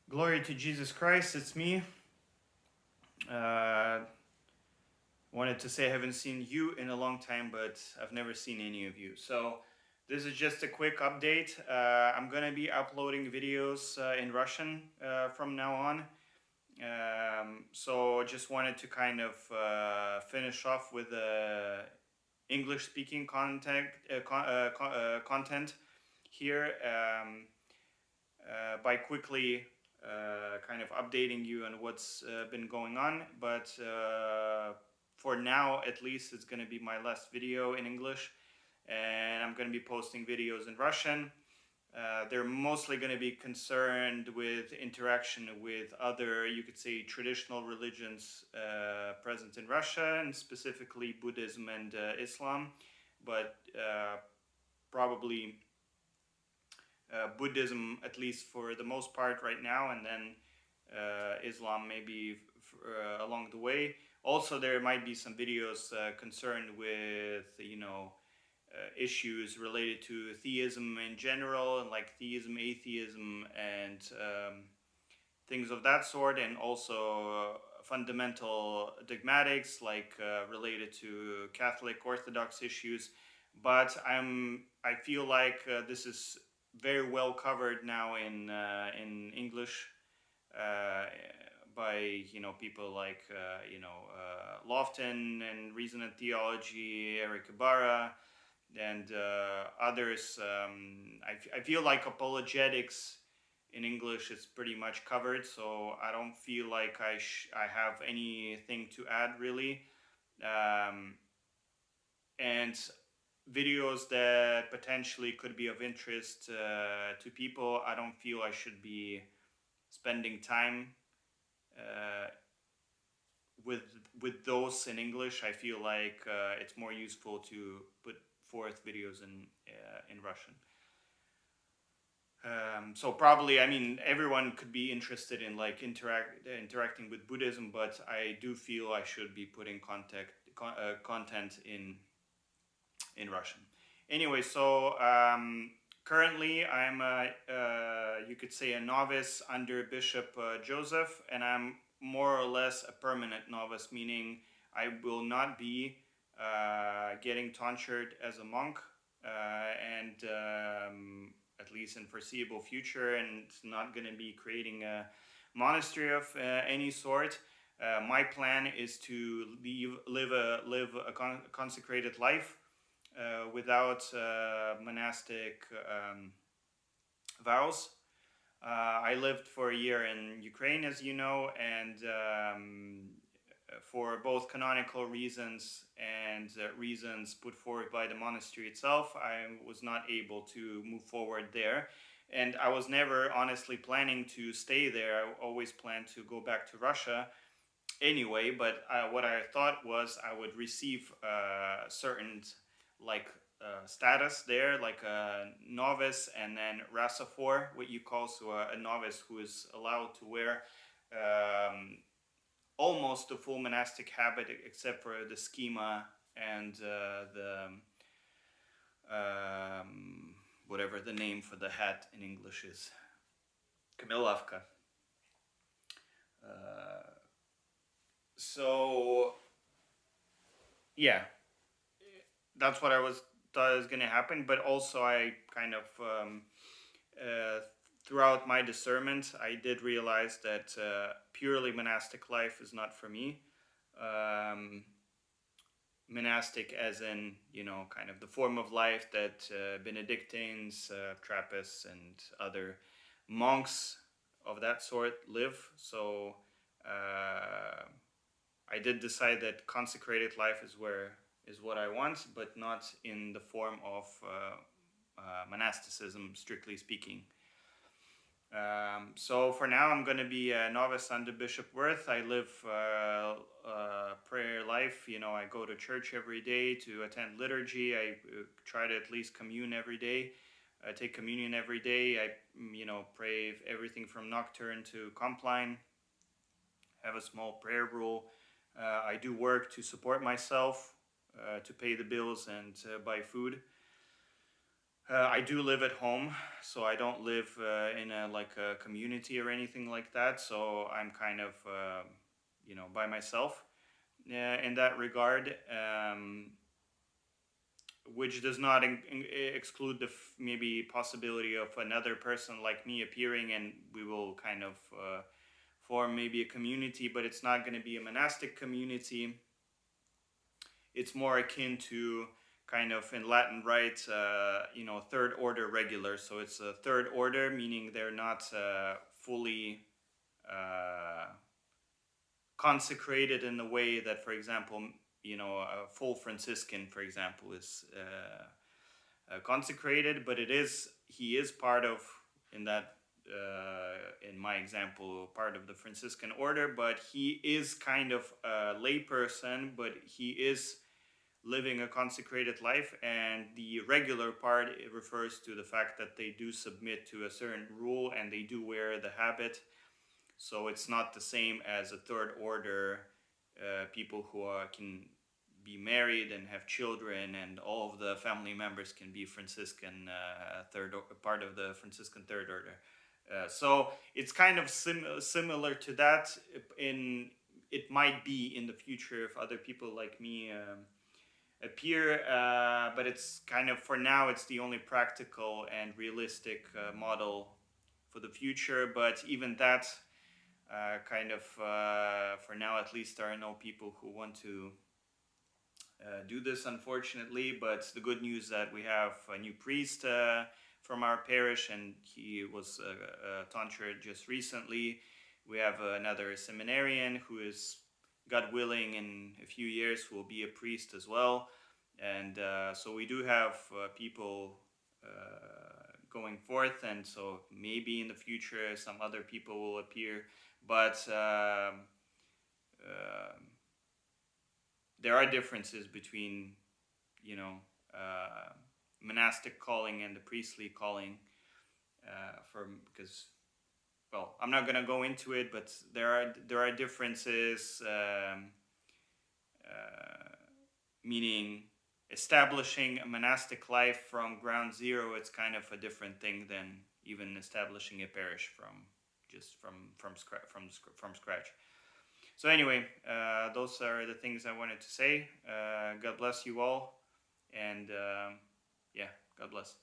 Glory to Jesus Christ, it's me. Uh, Wanted to say I haven't seen you in a long time, but I've never seen any of you. So, this is just a quick update. I'm gonna be uploading videos in Russian from now on. So, just wanted to kind of finish off with English speaking content here. By quickly kind of updating you on what's been going on. But for now, at least, it's going to be my last video in English, and I'm going to be posting videos in Russian. They're mostly going to be concerned with interaction with other, you could say, traditional religions present in Russia, and specifically Buddhism and Islam, but probably Buddhism, at least for the most part right now, and then Islam maybe along the way. Also, there might be some videos concerned with, issues related to theism in general, and like theism, atheism, and things of that sort, and also fundamental dogmatics, like related to Catholic Orthodox issues. But I feel like this is very well covered now in English uh, by people like Lofton and Reason and Theology, Eric Ibarra, and others. I feel like apologetics in English is pretty much covered, so I don't feel like I have anything to add really. Um, and videos that potentially could be of interest to people, I don't feel I should be spending time uh, with with those in English. I feel like it's more useful to put forth videos in Russian. So probably, I mean, everyone could be interested in like interacting with Buddhism, but I do feel I should be putting content in Russian. Anyway, so currently I'm you could say a novice under Bishop Joseph, and I'm more or less a permanent novice, meaning I will not be getting tonsured as a monk, and at least in foreseeable future, and not going to be creating a monastery of any sort. My plan is to live a consecrated life without monastic vows. I lived for a year in Ukraine, as you know, and for both canonical reasons and reasons put forward by the monastery itself, I was not able to move forward there. And I was never honestly planning to stay there. I always planned to go back to Russia anyway, but what I thought was I would receive certain like status there, like a novice, and then Rasafor, what you call, so a novice who is allowed to wear um, almost the full monastic habit, except for the schema and the whatever the name for the hat in English is, Kamilavka. Uh, so yeah, that's what I was thought was going to happen. But also, I kind of uh, throughout my discernment, I did realize that purely monastic life is not for me. Um, Monastic, as in kind of the form of life that Benedictines, Trappists, and other monks of that sort live. So I did decide that consecrated life is what I want, but not in the form of monasticism, strictly speaking. So for now, I'm going to be a novice under Bishop Worth. I live prayer life. I go to church every day to attend liturgy. I try to at least commune every day. I take communion every day. I pray everything from nocturne to compline. Have a small prayer rule. I do work to support myself, to pay the bills and buy food. I do live at home, so I don't live in a like a community or anything like that. So I'm kind of by myself in that regard, which does not exclude the maybe possibility of another person like me appearing, and we will kind of form maybe a community, but it's not going to be a monastic community. It's more akin to kind of in Latin, right? Third order regular. So it's a third order, meaning they're not fully uh, consecrated in the way that, for example, a full Franciscan, for example, is consecrated, but he is part of, in that in my example, part of the Franciscan order, but he is kind of a layperson, but he is living a consecrated life. And the regular part, it refers to the fact that they do submit to a certain rule and they do wear the habit. So it's not the same as a third order people who can be married and have children, and all of the family members can be Franciscan part of the Franciscan third order. So it's kind of similar to that. In It might be in the future if other people like me appear, but it's kind of, for now, it's the only practical and realistic model for the future. But even that, for now at least, there are no people who want to do this, unfortunately. But the good news that we have a new priest from our parish, and he was tonsured just recently. We have another seminarian who is, God willing, in a few years will be a priest as well. And so we do have people going forth, and so maybe in the future some other people will appear. But there are differences between, you know, uh, monastic calling and the priestly calling. Because, well, I'm not gonna go into it, but there are differences. Meaning, establishing a monastic life from ground zero, it's kind of a different thing than even establishing a parish from scratch. So anyway, those are the things I wanted to say. God bless you all, and yeah, God bless.